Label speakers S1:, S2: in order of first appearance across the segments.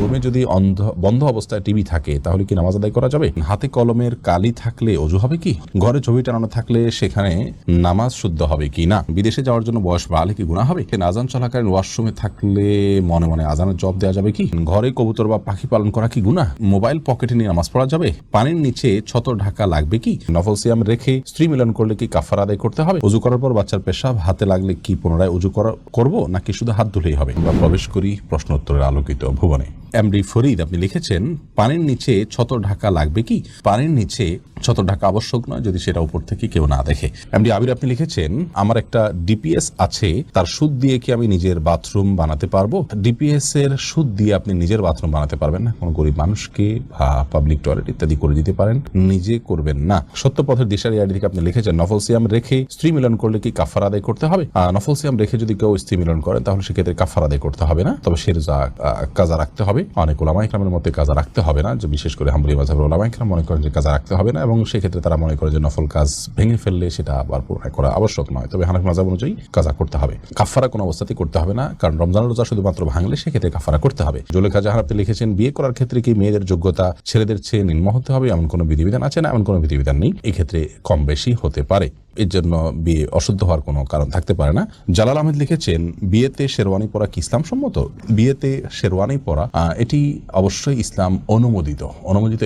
S1: রুমে যদি বন্ধ অবস্থায় টিভি থাকে তাহলে কি নামাজ আদায় করা যাবে? হাতে কলমের কালি থাকলে অজু হবে কি? ঘরে ছবি টানানো থাকলে সেখানে নামাজ শুদ্ধ হবে কি না? বিদেশে যাওয়ার জন্য বয়স বাড়লে কি গুনাহ হবে? আজান চলাকালীন ওয়াশরুমে থাকলে মনে মনে আজানের জবাব দেওয়া যাবে কি? ঘরে কবুতর বা পাখি পালন করা কি গুনাহ? মোবাইল পকেটে নিয়ে নামাজ পড়া যাবে? পানির নিচে ছতর ঢাকা লাগবে কি? নফল সিয়াম রেখে স্ত্রী মিলন করলে কি কাফারা আদায় করতে হবে? অজু করার পর বাচ্চার পেশাব হাতে লাগলে কি পুনরায় অজু করব নাকি শুধু হাত ধুলেই হবে? আমরা প্রবেশ করি প্রশ্ন উত্তরের আলোকিত ভুবনে। এমডি ফরিদ আপনি লিখেছেন, পানির নিচে ছতর ঢাকা লাগবে কি? পানির নিচে ছতর ঢাকা আবশ্যক নয় যদি সেটা উপর থেকে কেউ না দেখে। এমডি আবির আপনি লিখেছেন, আমার একটা ডিপিএস আছে, তার সুদ দিয়ে কি আমি নিজের বাথরুম বানাতে পারবো? ডিপিএস এর সুদ দিয়ে আপনি নিজের বাথরুম বানাতে পারবেন না। কোনো গরিব মানুষকে বা পাবলিক টয়লেট ইত্যাদি করে দিতে পারেন, নিজে করবেন না। সত্যপথের দিশারি আইডি থেকে আপনি লিখেছেন, নফল সিয়াম রেখে স্ত্রী মিলন করলে কি কাফারা আদায় করতে হবে? নফল সিয়াম রেখে যদি কেউ স্ত্রী মিলন করেন তাহলে সেক্ষেত্রে কাফারা আদায় করতে হবে না, তবে সে কাজা রাখতে হবে। অনেক ওলামা ইকরামের মতে কাজা রাখতে হবে না, যে বিশেষ করে হাম্বলি মাযহাবের ওলামা ইকরাম মনে করেন যে কাজা রাখতে হবে না, এবং সেক্ষেত্রে তারা মনে করে যে নফল কাজ ভেঙে ফেললে সেটা আবার পুনরায় করা আবশ্যক নয়। তবে হানাফি মাযহাব অনুযায়ী কাজা করতে হবে, কাফারা কোনো অবস্থাতেই করতে হবে না, কারণ রমজানের রোজা শুধুমাত্র ভাঙলে সেক্ষেত্রে কাফারা করতে হবে। জুলেখা জাহান আপনি লিখেছেন, বিয়ে করার ক্ষেত্রে কি মেয়েদের যোগ্যতা ছেলেদের চেয়ে নিম্ন হতে হবে এমন কোনো বিধিবিধান আছে না? এমন কোনো বিধিবিধান নেই, এক্ষেত্রে কম বেশি হতে পারে, এর জন্য বিয়ে অশুদ্ধ হওয়ার কোনো কারণ থাকতে পারে না। জালাল আহমেদ লিখেছেন, বিয়েতে শেরওয়ানি পরা কি ইসলাম সম্মত? বিয়েতে শেরওয়ানি পরা এটি অবশ্যই ইসলাম অনুমোদিত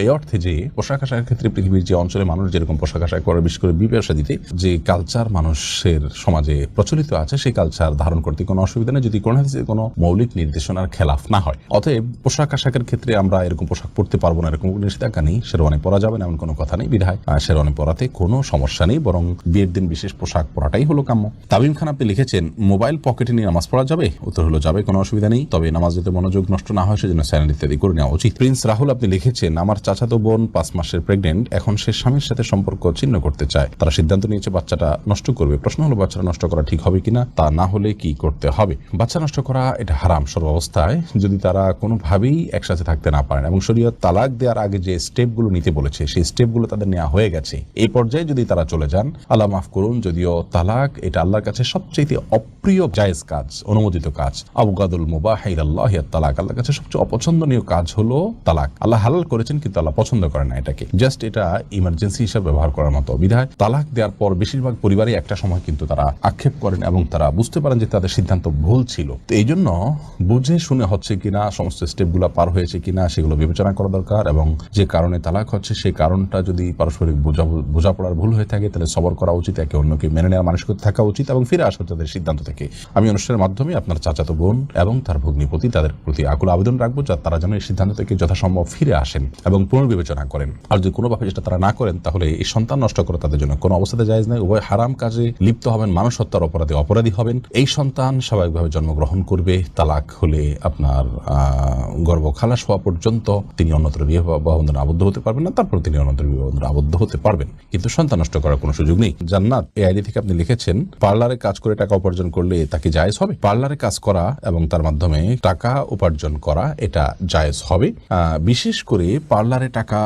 S1: এই অর্থে যে পোশাক আশাকের ক্ষেত্রে পৃথিবীর যে অঞ্চলে মানুষ যেরকম পোশাক আশাক করে, বিশেষ করে বিবাহ শাদীতে যে কালচার মানুষের সমাজে প্রচলিত আছে সেই কালচার ধারণ করতে কোনো অসুবিধা নেই, যদি কোরআন হাদিসের কোনো মৌলিক নির্দেশনার খেলাফ না হয়। অতএব পোশাক আশাকের ক্ষেত্রে আমরা এরকম পোশাক পড়তে পারবো না এরকম নিষেধাজ্ঞা নেই, শেরওয়ানি পরা যাবে না এমন কোনো কথা নেই, বিধায় শেরওয়ানি পরাতে কোনো সমস্যা নেই, বরং বিয়ের দিন বিশেষ পোশাক পরাটাই হলো কাম্য। তামিম খান আপনি লিখেছেন, মোবাইল পকেটে নিয়ে নামাজ পড়া যাবে? উত্তর হলো যাবে, কোনো অসুবিধা নেই, তবে নামাজ যাতে মনোযোগ নষ্ট না হয় সেজন্য চ্যানেল ইত্যাদি করে নেওয়া উচিত। প্রিন্স রাহুল আপনি লিখেছেন, আমার চাচাতো বোন 5 মাসের প্রেগনেন্ট, এখন সে স্বামীর সাথে সম্পর্ক ছিন্ন করতে চায়, তারা সিদ্ধান্ত নিয়েছে বাচ্চাটা নষ্ট করবে। প্রশ্ন হলো বাচ্চাটা নষ্ট করা ঠিক হবে কিনা, তা না হলে কি করতে হবে? বাচ্চা নষ্ট করা এটা হারাম সর্বাবস্থায়, যদি তারা কোনোভাবেই একসাথে থাকতে না পারেন এবং শরীয়ত তালাক দেওয়ার আগে যে স্টেপগুলো নিতে বলেছে সেই স্টেপগুলো তাদের নেওয়া হয়ে গেছে, এই পর্যায়ে যদি তারা চলে যান, আল্লাহ মাফ করুন, যদিও তালাক এটা আল্লাহর কাছে সবচেয়ে অপ্রিয় জায়েজ কাজ, অনুমোদিত কাজ, আবগাদুল মুবাহ ইলাল্লাহি তালাক, আল্লাহর কাছে সবচেয়ে অপছন্দনীয় কাজ হলো তালাক। আল্লাহ হালাল করেছেন কিন্তু আল্লাহ পছন্দ করেন না এটাকে, জাস্ট এটা ইমার্জেন্সি হিসেবে ব্যবহার করার মতো। বিধায় তালাক দেওয়ার পর বেশিরভাগ পরিবারে একটা সময় কিন্তু তারা আক্ষেপ করেন এবং তারা বুঝতে পারেন যে তাদের সিদ্ধান্ত ভুল ছিল। তো এই জন্য বুঝে শুনে হচ্ছে কিনা, সমস্ত স্টেপগুলো পার হয়েছে কিনা সেগুলো বিবেচনা করা দরকার, এবং যে কারণে তালাক হচ্ছে সেই কারণটা যদি পারস্পরিক বোঝাপড়ার ভুল হয়ে থাকে তাহলে সবর করা উচিত, একে অন্যকে মেনে নেওয়ার মানসিকতা থাকা উচিত এবং ফিরে আসা তাদের সিদ্ধান্ত থেকে। আমি অনুষ্ঠানের মাধ্যমে আপনার চাচাতো বোন এবং তার ভগ্নিপতি তাদের প্রতি আকুল আবেদন রাখবো যা তারা যেন এই সিদ্ধান্ত থেকে যথাসম্ভব ফিরে আসেন এবং পুনর্বিবেচনা করেন। আর যদি কোনোভাবে যেটা তারা না করেন তাহলে এই সন্তান নষ্ট করা তাদের জন্য কোনো অবস্থাতে জায়েজ নয়। উভয় হারাম কাজে লিপ্ত হবেন, মানুষ হত্যার অপরাধী হবেন। এই সন্তান স্বাভাবিকভাবে জন্মগ্রহণ করবে, তালাক হলে আপনার গর্ভ খালাস হওয়া পর্যন্ত তিনি অন্যত্র বিবাহ বন্ধনে আবদ্ধ হতে পারবেন না, তারপর তিনি অন্যত্র বিবাহ বন্ধনে আবদ্ধ হতে পারবেন, কিন্তু সন্তান নষ্ট করার কোনো সুযোগ নেই। জান্নাত এই আইডি থেকে আপনি লিখেছেন, পার্লারে কাজ করে টাকা উপার্জন করলে তাকে জায়েজ হবে? পার্লারে কাজ করা এবং তার মাধ্যমে টাকা উপার্জন করা এটা জায়েজ হবে। বিশেষ করে পার্লারে টাকা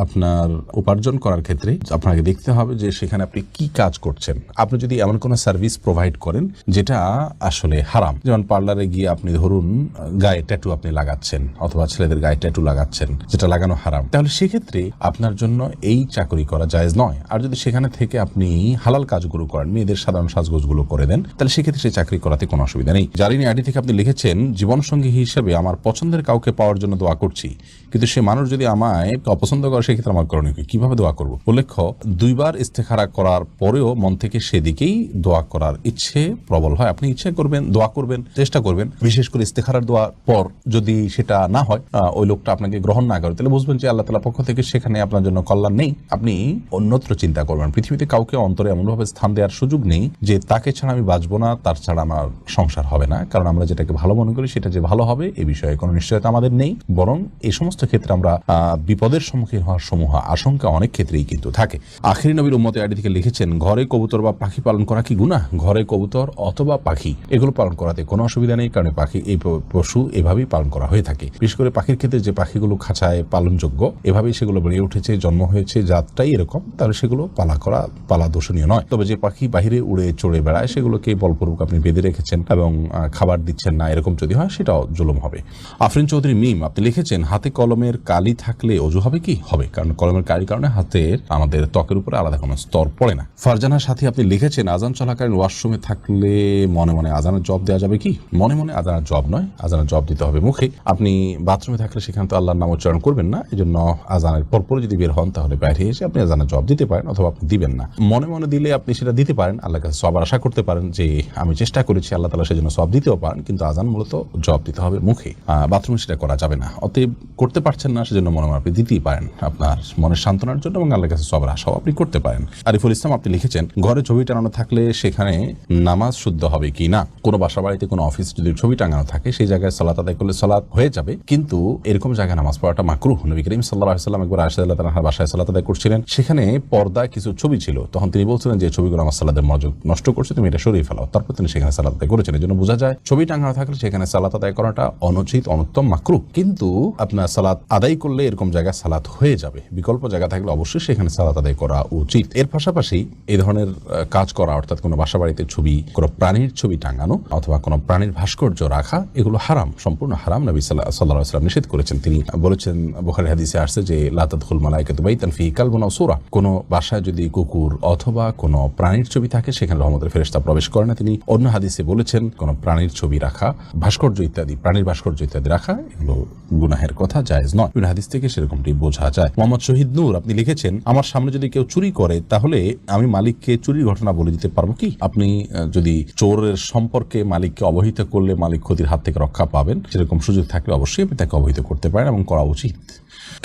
S1: আপনার উপার্জন করার ক্ষেত্রে আপনাকে দেখতে হবে যে সেখানে আপনি কি কাজ করছেন। আপনি যদি এমন কোনো সার্ভিস প্রোভাইড করেন যেটা আসলে হারাম, যেমন পার্লারে গিয়ে আপনি ধরুন গায়ে ট্যাটু আপনি লাগাচ্ছেন অথবা ছেলেদের গায়ে ট্যাটু লাগাচ্ছেন যেটা লাগানো হারাম, তাহলে সেক্ষেত্রে আপনার জন্য এই চাকরি করা জায়েজ নয়। আর যদি সেখানে থেকে আপনি হালাল কাজগুলো করেন, মেয়েদের সাধারণ সাজগোজগুলো করে দেন, তাহলে সেক্ষেত্রে সেই চাকরি করাতে কোনো অসুবিধা নেই। জারিনী আইডি থেকে আপনি লিখেছেন, জীবনসঙ্গী হিসেবে আমার পছন্দের কাউকে পাওয়ার জন্য দোয়া করছি, কিন্তু সে মানুষ যদি আমায় অপছন্দ করে সেক্ষেত্রে আমার করণীয় কি, কিভাবে দোয়া করবো? উল্লেখ্য 2 বার ইস্তেখারা করার পরেও মন থেকে সেদিকেই দোয়া করার ইচ্ছে প্রবল হয়। আপনি ইচ্ছে করবেন, দোয়া করবেন, চেষ্টা করবেন, বিশেষ করে ইস্তেখারার দোয়ার পর যদি সেটা না হয়, ওই লোকটা আপনাকে গ্রহণ না করে, তাহলে বুঝবেন যে আল্লাহ তাআলার পক্ষ থেকে সেখানে আপনার জন্য কল্যাণ নেই, আপনি অন্যত্র চিন্তা করবেন। পৃথিবীতে কাউকে অন্তরে এমনভাবে স্থান দেওয়ার সুযোগ নেই যে তাকে ছাড়া আমি বাঁচবো না, তার ছাড়া আমার সংসার হবে না, কারণ আমরা যেটাকে ভালো মনে করি সেটা যে ভালো হবে এ বিষয়ে কোনো নিশ্চয়তা আমাদের নেই, বরং এই সমস্ত ক্ষেত্রে আমরা বিপদের সম্মুখীন হওয়ার সমূহ আশঙ্কা অনেক ক্ষেত্রেই কিন্তু থাকে। আখিরি নবীর উম্মতে আইডি থেকে লিখেছেন, ঘরে কবুতর বা পাখি পালন করা কি গুনাহ? ঘরে কবুতর অথবা পাখি এগুলো পালন করাতে কোনো অসুবিধা নেই, কারণ পাখি এই পশু এভাবেই পালন করা হয়ে থাকে। বিশেষ করে পাখির ক্ষেত্রে যে পাখিগুলো খাঁচায় পালনযোগ্য, এভাবেই সেগুলো বেড়ে উঠেছে, জন্ম হয়েছে, জাতটাই এরকম, তাহলে সেগুলো পালা দোষণীয় নয়। তবে যে পাখি বাহিরে উড়ে চড়ে বেড়ায় সেগুলোকে বলপূর্বক আপনি বেঁধে রেখেছেন এবং খাবার দিচ্ছেন না, এরকম যদি হয় সেটাও জুলুম হবে। আফরিন চৌধুরী মিম আপনি লিখেছেন হাতে কলমের কালি থাকলে অজু হবে কি? হবে, কারণ কলমের কালির কারণে হাতের আমাদের ত্বকের উপরে আলাদা কোনো স্তর পড়ে না। ফারজানার সাথে আপনি লিখেছেন আজান চলাকালীন ওয়াশরুমে থাকলে মনে মনে আজানের জবাব দেওয়া যাবে কি? মনে মনে আজানের জবাব নয়, আজানের জবাব দিতে হবে মুখে। আপনি বাথরুমে থাকলে সেখানে তো আল্লাহর নাম উচ্চারণ করবেন না, এই জন্য আজানের পরপর যদি বের হন তাহলে বাইরে এসে আপনি আজানের জবাব দিতে পারেন, অথবা আপনি দিবেন না। মনে মনে দিলে আপনি সেটা দিতে পারেন, আল্লাহর কাছে সওয়াব আশা করতে পারেন যে আমি চেষ্টা করেছি, আল্লাহ তাআলা সেজন্য সওয়াব দিতেও পারেন, কিন্তু আজান মূলত জবাব দিতে হবে মুখে, বাথরুমে সেটা করা যাবে না। অতএব করতে পারছেন না সেজন্য মনে মনে আপনি দিতেই পারেন আপনার মনের সান্ত্বনার জন্য, এবং আল্লাহর কাছে সওয়াবের আশাও আপনি করতে পারেন। আরিফুল ইসলাম আপনি লিখেছেন ঘরে ছবি টাঙানো থাকলে সেখানে নামাজ শুদ্ধ হবে কি না? কোনো বাসা বাড়িতে কোনো অফিস যদি ছবি টাঙানো থাকে সেই জায়গায় সালাত আদায় করলে সালাত হয়ে যাবে, কিন্তু এরকম জায়গায় নামাজ পড়াটা মাকরুহ। নবী করিম সাল্লাল্লাহু আলাইহি ওয়াসাল্লাম একবার আয়েশা রাদিয়াল্লাহু তাআলার বাসায় সালাত আদায় করছিলেন, সেখানে পর্দায় কিছু ছবি ছিল, তখন তিনি বলছিলেন যে ছবিগুলো আমার সালাতের মনোযোগ নষ্ট করছে, তুমি এটা সরিয়ে ফেলাও। তারপর তিনি সেখানে সালাত আদায় করেছেন। এর জন্য বোঝা যায় ছবি টাঙানো থাকলে সেখানে সালাত আদায় করাটা অনুচিত, অনুত্তম, মাকরুহ। কিন্তু আপনার সালাত আদায় করলে এরকম জায়গায় সালাত হয়ে যাবে, বিকল্প জায়গা থাকলে অবশ্যই সেখানে সালাত আদায় করা উচিত। এর পাশাপাশি এই ধরনের কাজ করা, অর্থাৎ কোনো বাসা বাড়িতে ছবি, কোনো প্রাণীর ছবি টাঙানো অথবা কোনো প্রাণীর ভাস্কর্য রাখা, এগুলো হারাম, সম্পূর্ণ হারাম। নবী সাল্লাল্লাহু আলাইহি ওয়াসাল্লাম নিষেধ করেছেন। তিনি বলেছেন, বুখারী হাদিসে আসছে যে লা তাদখুল মালায়েকাতু বাইতান ফিহি কালবুন আও সূরা, কোনো বাসায় যদি কুকুর অথবা কোনো প্রাণীর ছবি থাকে সেখানে রহমতের ফেরেশতা প্রবেশ করে না। তিনি অন্য হাদিসে বলেছেন কোনো প্রাণীর ছবি রাখা, ভাস্কর্য ইত্যাদি, প্রাণীর ভাস্কর্য ইত্যাদি রাখা এগুলো গুনাহের কথা, জায়েজ নয়। বিভিন্ন হাদিস থেকে সেরকমটি বোঝা যায়। মোহাম্মদ শহীদ নূর আপনি লিখেছেন আমার সামনে যদি কেউ চুরি করে তাহলে আমি মালিককে চুরির ঘটনা বলে দিতে পারবো কি? আপনি যদি চোরের সম্পর্কে মালিককে অবহিত করলে মালিক ক্ষতির হাত থেকে রক্ষা পাবেন, সেরকম সুযোগ থাকলে অবশ্যই আপনি তাকে অবহিত করতে পারেন এবং করা উচিত।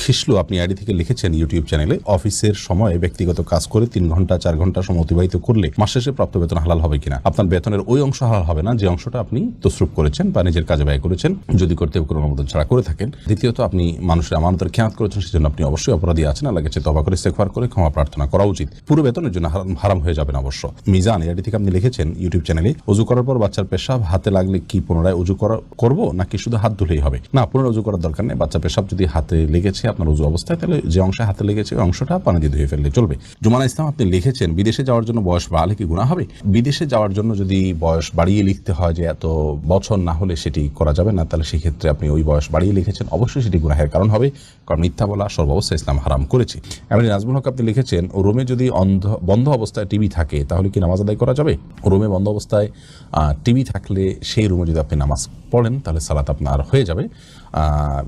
S1: খিসলু আপনি আইডি থেকে লিখেছেন ইউটিউব চ্যানেলে অফিসের সময় ব্যক্তিগত কাজ করে 3 ঘন্টা 4 ঘন্টা সময় অতিবাহিত করলে মাস শেষে প্রাপ্ত বেতন হালাল হবে কিনা? আপনার বেতনের ওই অংশ হালাল হবে না যে অংশটা আপনি তসরুপ করেছেন বা নিজের কাজে ব্যয় করেছেন, যদি কর্তৃপক্ষের অনুমোদন ছাড়া করে থাকেন। দ্বিতীয়ত আপনি মানুষের আমানতের খেয়ানত করেছেন, সেজন্য আপনি অবশ্যই অপরাধী আছেন। আল্লাহর কাছে তওবা করে ইস্তেগফার করে ক্ষমা প্রার্থনা করা উচিত। পুরো বেতনের জন্য হারাম হয়ে যাবেন অবশ্য। মিজান আইডি থেকে আপনি লিখেছেন ইউটিউব চ্যানেলে ওযু করার পর বাচ্চার পেশাব হাতে লাগলে কি পুনরায় ওযু করব নাকি শুধু হাত ধুলেই হবে? না, পুনরায় ওযু করার দরকার নেই। বাচ্চা পেশাব যদি হাতে লেগেছে আপনার ওযু অবস্থায়, তাহলে যে অংশে হাতে লেগেছে ওই অংশটা পানি দিয়ে ধুয়ে ফেললে চলবে। জুমানা ইসলাম আপনি লিখেছেন বিদেশে যাওয়ার জন্য বয়স বাড়ালে কি গুনাহ হবে? বিদেশে যাওয়ার জন্য যদি বয়স বাড়িয়ে লিখতে হয় যে এত বছর না হলে সেটি করা যাবে না, তাহলে সেই ক্ষেত্রে আপনি ওই বয়স বাড়িয়ে লিখেছেন, অবশ্যই সেটি গুনাহের কারণ হবে, কারণ মিথ্যা বলা সর্বাবস্থায় ইসলাম হারাম করেছে। এমনি নাজমুল হক আপনি লিখেছেন রুমে যদি বন্ধ অবস্থায় টিভি থাকে তাহলে কি নামাজ আদায় করা যাবে? রুমে বন্ধ অবস্থায় টিভি থাকলে সেই রুমে যদি আপনি নামাজ পড়েন তাহলে সালাত আপনার হয়ে যাবে।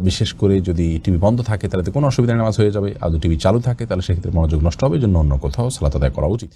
S1: বিশেষ করে যদি টিভি বন্ধ থাকে তাহলে কোনো অসুবিধা নামাজ হয়ে যাবে, আর যদি টিভি চালু থাকে তাহলে সেক্ষেত্রে মনোযোগ নষ্ট হবে, জন্য অন্য কোথাও সালাত আদায় করা উচিত।